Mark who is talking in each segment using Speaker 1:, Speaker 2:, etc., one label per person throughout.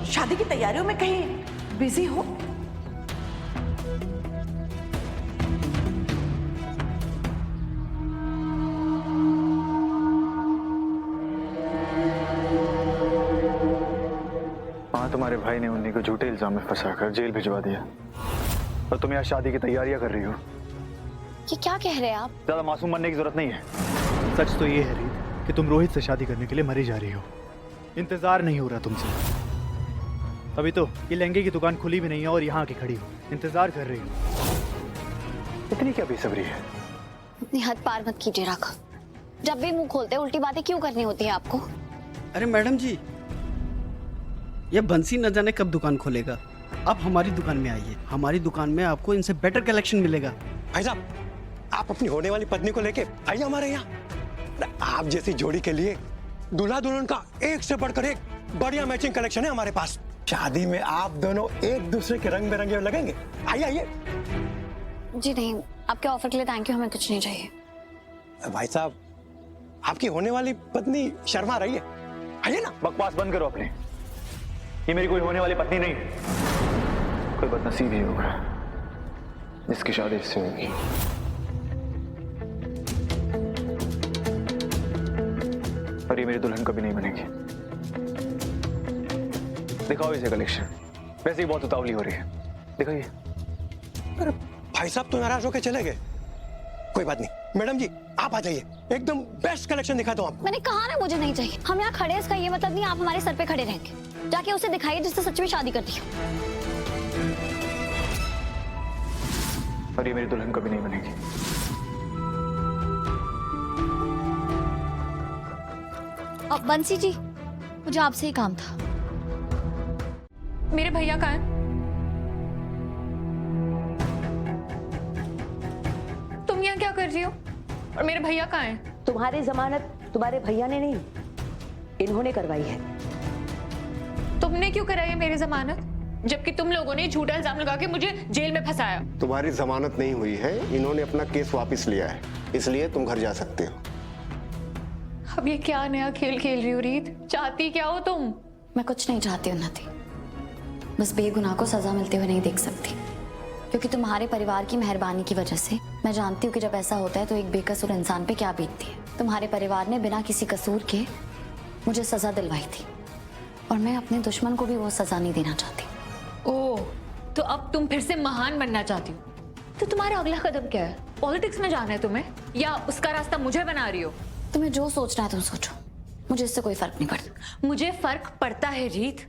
Speaker 1: शादी की तैयारियों में कहीं बिजी हो?
Speaker 2: हाँ, तुम्हारे भाई ने उन्हीं को झूठे इल्जाम में फंसाकर जेल भिजवा दिया और तुम यहाँ शादी की तैयारियां कर रही हो।
Speaker 3: ये क्या कह रहे हैं आप?
Speaker 2: ज्यादा मासूम बनने की जरूरत नहीं है।
Speaker 4: सच तो ये है रीत कि तुम रोहित से शादी करने के लिए मरी जा रही हो। इंतजार नहीं हो रहा तुमसे। अभी तो ये लहंगे की दुकान खुली भी नहीं है और यहाँ आके खड़ी हो इंतजार कर रही हो।
Speaker 2: इतनी क्या बेसब्री है?
Speaker 3: इतनी हद पार मत कीजिए राघव। जब भी मुंह खोलते हैं उल्टी बातें क्यों करनी होती है आपको?
Speaker 5: अरे मैडम जी, ये बंसी न जाने कब दुकान खोलेगा। आप हमारी दुकान में आइए, हमारी दुकान में आपको इनसे बेटर कलेक्शन मिलेगा।
Speaker 6: भाई साहब, आप अपनी होने वाली पत्नी को लेके आइए हमारे यहाँ। आप जैसी जोड़ी के लिए दूल्हा दुल्हन का एक से बढ़कर एक बढ़िया मैचिंग कलेक्शन है हमारे पास। शादी में आप दोनों एक दूसरे के रंग बिरंगे लगेंगे। आइए आइए।
Speaker 3: जी नहीं, आपके ऑफर के लिए थैंक यू, हमें कुछ नहीं चाहिए।
Speaker 6: भाई साहब, आपकी होने वाली पत्नी शर्मा रही है, आइए ना।
Speaker 2: बकवास बंद करो अपने। ये मेरी कोई होने वाली पत्नी नहीं, कोई बदनसीब ही होगा जिसकी शादी इससे होगी। और ये मेरी दुल्हन कभी नहीं बनेगी। दिखाओ इसे कलेक्शन। वैसे ही बहुत उतावली हो रही है, दिखाइए।
Speaker 6: अरे भाई साहब तो नाराज होकर चले गए। कोई बात नहीं, मैडम जी आप आ जाइए, एकदम बेस्ट कलेक्शन दिखा दो आपको।
Speaker 3: मैंने कहा ना मुझे नहीं चाहिए। हम यहाँ खड़े हैं इसका ये मतलब नहीं आप हमारे सर पे खड़े रहेंगे। जाके उसे दिखाइए जिससे सच में शादी करती हो।
Speaker 2: और ये मेरी दुल्हन कभी नहीं बनेगी।
Speaker 3: अब बंसी जी, मुझे आपसे ही काम था।
Speaker 7: मेरे भैया कहाँ हैं? तुम यहाँ क्या कर रही हो? और मेरे भैया कहाँ हैं?
Speaker 1: तुम्हारी जमानत तुम्हारे भैया ने नहीं, इन्होंने करवाई है।
Speaker 7: तुमने क्यों कराई है मेरी जमानत, जबकि तुम लोगों ने झूठा इल्जाम लगा के मुझे जेल में फंसाया?
Speaker 8: तुम्हारी जमानत नहीं हुई है, इन्होंने अपना केस वापस लिया है, इसलिए तुम घर जा सकते हो।
Speaker 7: अब ये क्या नया खेल खेल रही हो रीत? चाहती क्या हो तुम?
Speaker 3: मैं कुछ नहीं चाहती उन्नति, बस बेगुनाह को सजा मिलते हुए नहीं देख सकती। क्योंकि तुम्हारे परिवार की मेहरबानी की वजह से मैं जानती हूँ कि जब ऐसा होता है तो एक बेकसूर इंसान पे क्या बीतती है। तुम्हारे परिवार ने बिना किसी कसूर के मुझे सजा दिलवाई थी और मैं अपने दुश्मन को भी वो सजा नहीं देना चाहती।
Speaker 7: ओह, तो अब तुम फिर से महान बनना चाहती हो? तो तुम्हारा अगला कदम क्या है? पॉलिटिक्स में जाना है तुम्हें, या उसका रास्ता मुझे बना रही हो?
Speaker 3: तुम्हें जो सोचना है तुम सोचो, मुझे इससे कोई फर्क नहीं पड़ता।
Speaker 7: मुझे फर्क पड़ता है रीत,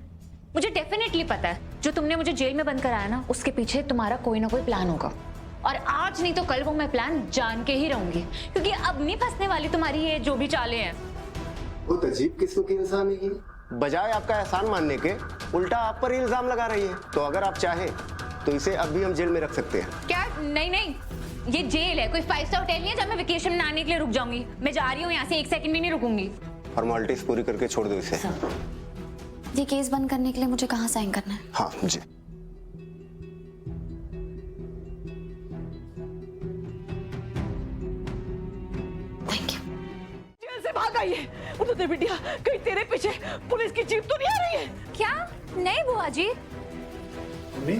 Speaker 7: मुझे डेफिनेटली पता है। जो तुमने मुझे जेल में बंद कराया ना, उसके पीछे तुम्हारा कोई ना कोई प्लान होगा। और आज नहीं तो कल वो मैं प्लान जान के ही रहूंगी, क्योंकि अब नहीं फंसने वाली तुम्हारी ये जो भी चालें हैं।
Speaker 8: बहुत अजीब किस्म की इंसान है ये। बजाय आपका एहसान मानने के उल्टा आप पर इल्जाम लगा रही है। तो अगर आप चाहें तो इसे अब भी हम जेल में रख सकते हैं।
Speaker 7: क्या? नहीं नहीं, ये जेल है, कोई 5 स्टार होटल नहीं है जब मैं वेकेशन मनाने के लिए रुक जाऊंगी। मैं जा रही हूँ यहाँ से, 1 सेकंड भी नहीं रुकूंगी।
Speaker 8: फॉर्मेलिटीज पूरी करके छोड़ दो इसे।
Speaker 3: ये केस बंद करने के लिए मुझे कहाँ साइन करना है?
Speaker 8: हाँ जी।
Speaker 3: Thank you.
Speaker 1: जेल से भाग आई है उन्होंने। बिटिया, कहीं तेरे पीछे पुलिस की जीप तो नहीं आ रही है?
Speaker 7: क्या? नहीं बुआ जी।
Speaker 2: मम्मी,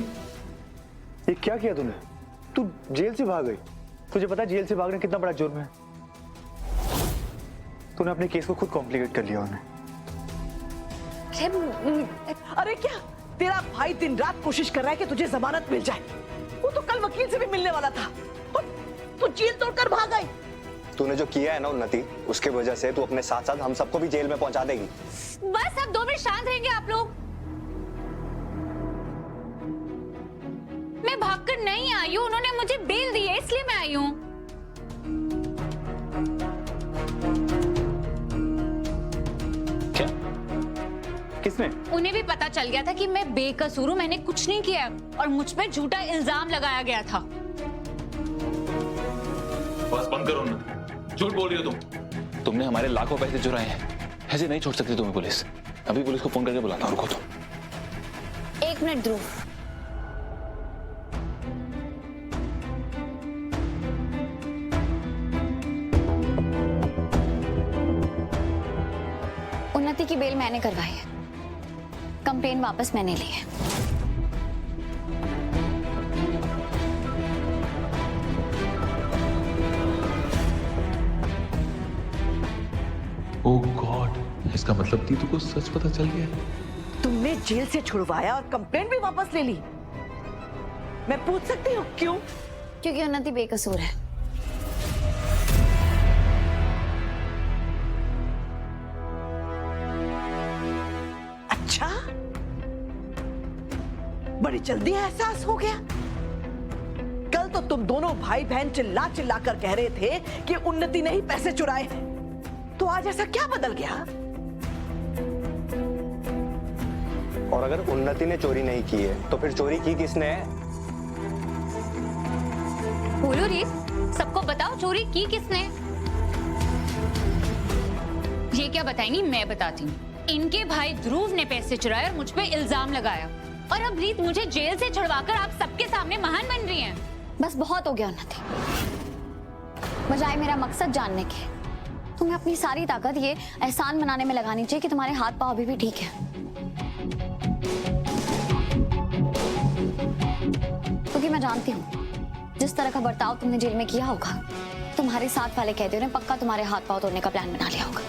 Speaker 2: ये क्या किया तूने? तू जेल से भाग गई। तुझे पता है जेल से भागना कितना बड़ा जुर्म है? तूने अपने केस को खुद कॉम्प्लिकेट कर लिया उन्हें।
Speaker 1: अरे क्या, तेरा भाई दिन रात कोशिश कर रहा है कि तुझे जमानत मिल जाए। वो तो कल वकील से भी मिलने वाला था और तू जेल तोड़कर भाग गई।
Speaker 8: तूने जो किया है ना उन्नति, उसके वजह से तू अपने साथ साथ हम सबको भी जेल में पहुंचा देगी।
Speaker 7: बस अब 2 मिनट शांत रहेंगे आप लोग। मैं भागकर नहीं आई हूँ, उन्होंने मुझे बेल दी है इसलिए मैं आई हूँ।
Speaker 2: क्या? किसने?
Speaker 7: उन्हें भी पता चल गया था कि मैं बेकसूर हूँ, मैंने कुछ नहीं किया और मुझ पर झूठा इल्जाम लगाया गया था।
Speaker 9: बस बंद करो ना, झूठ बोल रही हो तुम। तुमने हमारे लाखों पैसे चुराए हैं, ऐसे नहीं छोड़ सकती तुम्हें पुलिस। अभी पुलिस को फोन करके बुलाता हूं, रुको तुम।
Speaker 3: 1 मिनट ध्रुव। उन्नति की बेल मैंने करवाई है। कंप्लेन वापस मैंने ली है।
Speaker 9: ओह गॉड, इसका मतलब दीदू को सच पता चल गया।
Speaker 1: तुमने जेल से छुड़वाया और कंप्लेंट भी वापस ले ली। मैं पूछ सकती हूँ क्यों?
Speaker 3: क्योंकि उन्नति बेकसूर है।
Speaker 1: अच्छा, बड़ी जल्दी एहसास हो गया। कल तो तुम दोनों भाई बहन चिल्ला चिल्ला कर कह रहे थे कि उन्नति ने ही पैसे चुराए हैं, तो आज ऐसा क्या बदल गया?
Speaker 8: और अगर उन्नति ने चोरी नहीं की है तो फिर चोरी की किसने है?
Speaker 7: बोलो रीत, सबको बताओ चोरी की किसने। ये क्या बताएंगी, मैं बताती हूँ। इनके भाई ध्रुव ने पैसे चुराए और मुझ पे इल्जाम लगाया, और अब रीत मुझे जेल से छुड़वाकर आप सबके सामने महान बन रही हैं।
Speaker 3: बस बहुत हो गया उन्नति। बजाय मेरा मकसद जानने के, तुम्हें अपनी सारी ताकत ये एहसान मनाने में लगानी चाहिए कि तुम्हारे हाथ पांव अभी भी ठीक है। क्योंकि मैं जानती हूँ जिस तरह का बर्ताव तुमने जेल में किया होगा, तुम्हारे साथ वाले कैदियों ने पक्का तुम्हारे हाथ पांव तोड़ने का प्लान बना लिया होगा।